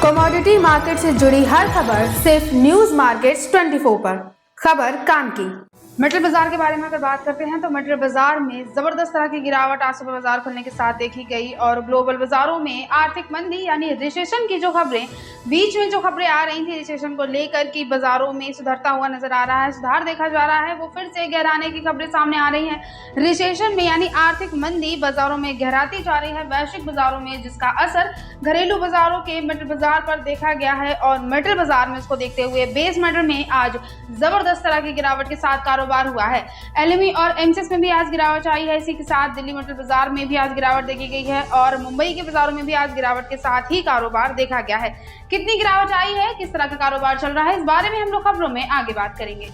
Commodity market से जुड़ी हर खबर सिर्फ न्यूज मार्केट्स 24 पर। खबर काम की। मेटल बाजार के बारे में अगर बात करते हैं तो मेटल बाजार में जबरदस्त तरह की गिरावट आज सुबह बाजार खुलने के साथ देखी गई और ग्लोबल बाजारों में आर्थिक मंदी यानी रिसेशन की जो खबरें बीच में जो खबरें आ रही थी रिसेशन को लेकर कि बाजारों में सुधरता हुआ नजर आ रहा है, सुधार देखा जा रहा है, वो फिर से गहराने की खबरें सामने आ रही हैं। रिसेशन में यानी आर्थिक मंदी बाजारों में गहराती जा रही है वैश्विक बाजारों में, जिसका असर घरेलू बाजारों के मेटल बाजार पर देखा गया है और मेटल बाजार में इसको देखते हुए बेस मेटल में आज जबरदस्त तरह की गिरावट के साथ कारोबार हुआ है। एलएमई और एमसीएक्स में भी आज गिरावट आई है। इसी के साथ दिल्ली मेटल बाजार में भी आज गिरावट देखी गई है और मुंबई के बाजारों में भी आज गिरावट के साथ ही कारोबार देखा गया है। कितनी गिरावट आई है, किस तरह का कारोबार चल रहा है, इस बारे में हम लोग खबरों में आगे बात करेंगे।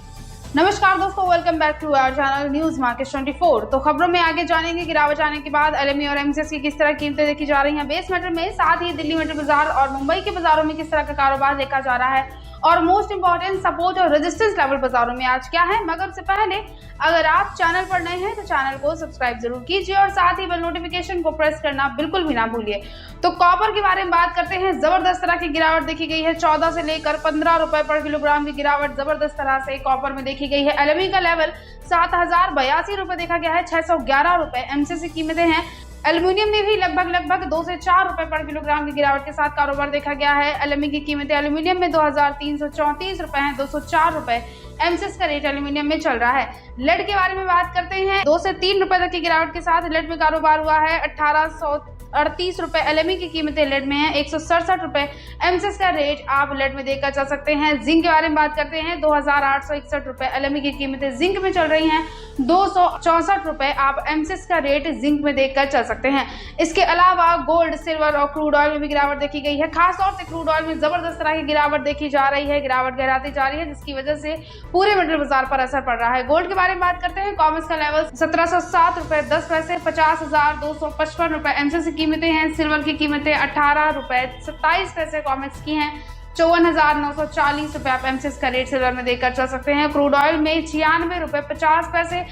नमस्कार दोस्तों, welcome back to our channel news markets 24। तो खबरों में आगे जानेंगे गिरावट आने के बाद एलएमई और एमसीएक्स की किस तरह कीमतें देखी जा रही हैं बेस मेटल में, साथ ही दिल्ली मेटल बाजार और मुंबई के बाजारों में किस तरह का कारोबार देखा जा रहा है और मोस्ट इंपॉर्टेंट सपोर्ट और रेजिस्टेंस लेवल बाजारों में आज क्या है। मगर उससे पहले अगर आप चैनल पर नए हैं तो चैनल को सब्सक्राइब जरूर कीजिए और साथ ही बेल नोटिफिकेशन को प्रेस करना बिल्कुल भी ना भूलिए। तो कॉपर के बारे में बात करते हैं। जबरदस्त तरह की गिरावट देखी गई है, 14 से लेकर 15 रुपए पर किलोग्राम की गिरावट जबरदस्त तरह से कॉपर में देखी गई है। एलएमई का लेवल 7082 रुपए देखा गया है, 611 रुपए एमसीएक्स की कीमतें हैं। एल्यूमिनियम में भी लगभग 2 से 4 रुपए पर किलोग्राम की गिरावट के साथ कारोबार देखा गया है। एलएमई की कीमतें एल्यूमिनियम में 2334 रुपए हैं, 204 रुपए एमसीएक्स का रेट एल्यूमिनियम में चल रहा है। लेड के बारे में बात करते हैं। 2 से 3 रुपए तक की गिरावट के साथ लेड में कारोबार हुआ है। 1838 रुपए एलएमई की कीमतें लेड में है, 167 रुपए एमसीएक्स का रेट आप लेड में देखकर चल सकते हैं। जिंक के बारे में बात करते हैं। 2861 रुपए एलएमई की कीमतें जिंक में चल रही हैं, 264 रुपए आप एमसीएक्स का रेट जिंक में देखकर चल सकते हैं। इसके अलावा गोल्ड, सिल्वर और क्रूड ऑयल में भी गिरावट देखी गई है। खासतौर से क्रूड ऑयल में जबरदस्त तरह की गिरावट देखी जा रही है, गिरावट गहराती जा रही है, जिसकी वजह से पूरे मेटल बाजार पर असर पड़ रहा है। गोल्ड के बारे में बात करते हैं। कॉमर्स का लेवल 1707 रुपए 10 पैसे, 50,255 रुपए एमसीएक्स की कीमतें हैं। सिल्वर की कीमतें 18 रुपए 27 पैसे कॉमर्स की हैं, 54,940 रुपए आप एमसीएक्स का रेट सिल्वर में देखकर चल सकते हैं। क्रूड ऑयल में 96 रुपए 50 पैसे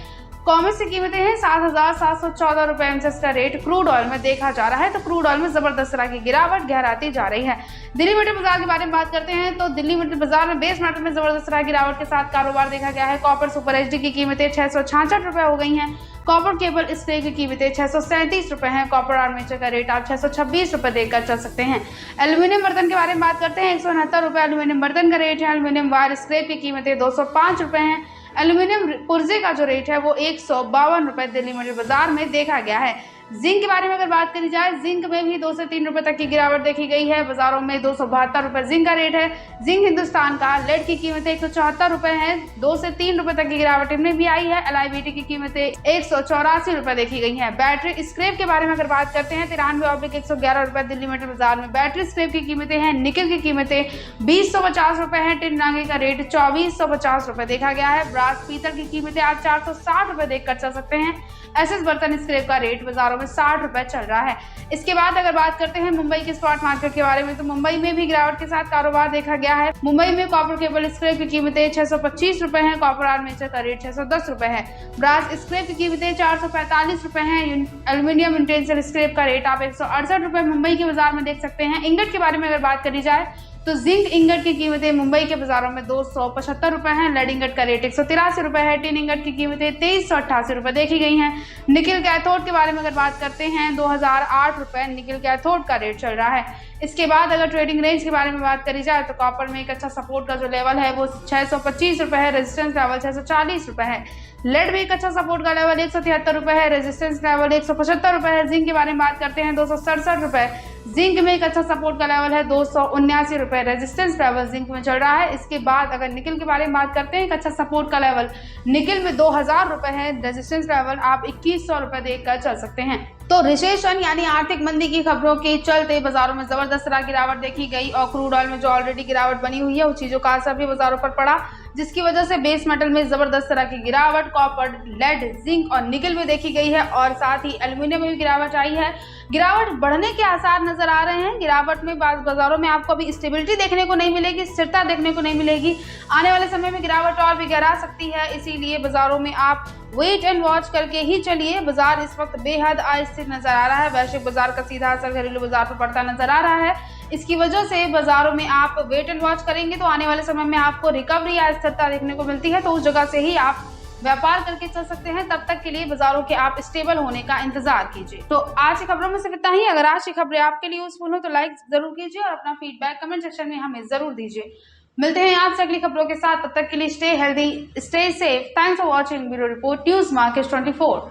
कॉमर्स की कीमतें हैं, 7,714 रुपए एमसीएक्स का रेट क्रूड ऑयल में देखा जा रहा है। तो क्रूड ऑयल में जबरदस्त तरह की गिरावट गहराती जा रही है। दिल्ली मेटल बाजार के बारे में बात करते हैं तो दिल्ली मेटल बाजार में बेस मेटल में जबरदस्त तरह की गिरावट के साथ कारोबार देखा गया है। कॉपर सुपर एचडी की कीमतें 666 रुपए हो गई हैं। कॉपर केबल स्प्रे की कीमतें 637 रुपए हैं। कॉपर आर्मेचर का रेट आप 626 रुपए देकर चल सकते हैं। एल्यूमिनियम बर्तन के बारे में बात करते हैं। 169 रुपए एल्यूमिनियम बर्तन का रेट है। एल्यूमिनियम वायर स्क्रैप की कीमतें 205 रुपए हैं। एल्यूमिनियम पुर्जे का जो रेट है वो 152 रुपए दिल्ली मेटल बाजार में देखा गया है। जिंक के बारे में अगर बात करी जाए, जिंक में भी 2 से 3 रुपए तक की गिरावट देखी गई है। बाजारों में 272 रुपए जिंक का रेट है। जिंक हिंदुस्तान का लेड की कीमतें 174 रुपए हैं, 2 से 3 रुपए तक की गिरावट इनमें भी आई है। एलआईबीटी की कीमतें 184 रुपए देखी गई है। बैटरी स्क्रैप के बारे में अगर बात करते हैं 93/111 रुपए दिल्ली मेटल बाजार में बैटरी स्क्रैप की कीमतें हैं। निकल की कीमतें 2050 रुपए है। टिन नागे का रेट 2450 रुपए देखा गया है। ब्रास पीतल की कीमतें आप 460 रुपए देखकर चल सकते हैं। एसएस बर्तन स्क्रैप का रेट बाजारों में 60 रुपए चल रहा है। इसके बाद अगर बात करते हैं मुंबई के स्पॉट मार्केट के बारे में तो मुंबई में भी गिरावट के साथ कारोबार देखा गया है। मुंबई में कॉपर केबल स्क्रैप की कीमतें 625 रुपए हैं। कॉपर आर्मेचर का रेट 610 रुपए है। ब्रास स्क्रैप की कीमतें 445 रुपए हैं। एल्यूमिनियम यूटेंसिल स्क्रैप का रेट आप 168 रुपए मुंबई के बाजार में देख सकते हैं। इंगट के बारे में अगर बात करी जाए तो जिंक इंगट की कीमतें मुंबई के बाजारों में 275 रुपए हैं। लेड इंगट का रेट 183 रुपए है। टिन इंगट की कीमतें 2388 रुपए देखी गई हैं। निकल कैथोड के बारे में अगर बात करते हैं 2008 रुपए निकल कैथोड का रेट चल रहा है। इसके बाद अगर ट्रेडिंग रेंज के बारे में बात करी जाए तो कॉपर में एक अच्छा सपोर्ट का जो लेवल है वो 625 रुपए है। रेजिस्टेंस लेवल 640 रुपए है। लेड में एक अच्छा सपोर्ट का लेवल 173 रुपए है। रेजिस्टेंस लेवल 175 रुपए है। जिंक के बारे में बात करते हैं 267 रुपए जिंक में एक अच्छा सपोर्ट का लेवल है। 279 रुपए रेजिस्टेंस लेवल जिंक में चल रहा है। इसके बाद अगर निकल के बारे में बात करते हैं एक अच्छा सपोर्ट का लेवल निकल में 2000 रुपए है। रेजिस्टेंस लेवल आप 2100 रुपए देखकर चल सकते हैं। तो रिसेशन यानी आर्थिक मंदी की खबरों के चलते बाजारों में जबरदस्त तरह गिरावट देखी गई और क्रूड ऑयल में जो ऑलरेडी गिरावट बनी हुई है उस चीजों का असर भी बाजारों पर पड़ा, जिसकी वजह से बेस मेटल में जबरदस्त तरह की गिरावट कॉपर, लेड, जिंक और निकल में देखी गई है और साथ ही एल्यूमिनियम में भी गिरावट आई है। गिरावट बढ़ने के आसार नजर आ रहे हैं। गिरावट में बाजारों में आपको अभी स्टेबिलिटी देखने को नहीं मिलेगी, स्थिरता देखने को नहीं मिलेगी। आने वाले समय में गिरावट और भी गहरा सकती है, इसीलिए बाजारों में आप वेट एंड वॉच करके ही चलिए। बाजार इस वक्त बेहद अस्थिर नजर आ रहा है। वैश्विक बाजार का सीधा असर घरेलू बाजार पर पड़ता नजर आ रहा है। इसकी वजह से बाजारों में आप वेट एंड वॉच करेंगे तो आने वाले समय में आपको रिकवरी या स्थिरता देखने को मिलती है, तो उस जगह से ही आप व्यापार करके चल सकते हैं। तब तक के लिए बाजारों के आप स्टेबल होने का इंतजार कीजिए। तो आज की खबरों में सिर्फ इतना ही। अगर आज की खबरें आपके लिए यूजफुल हो तो लाइक जरूर कीजिए और अपना फीडबैक कमेंट सेक्शन में हमें जरूर दीजिए। मिलते हैं आज से अगली खबरों के साथ, तब तक के लिए stay healthy, stay safe. Thanks for watching bureau report news market 24।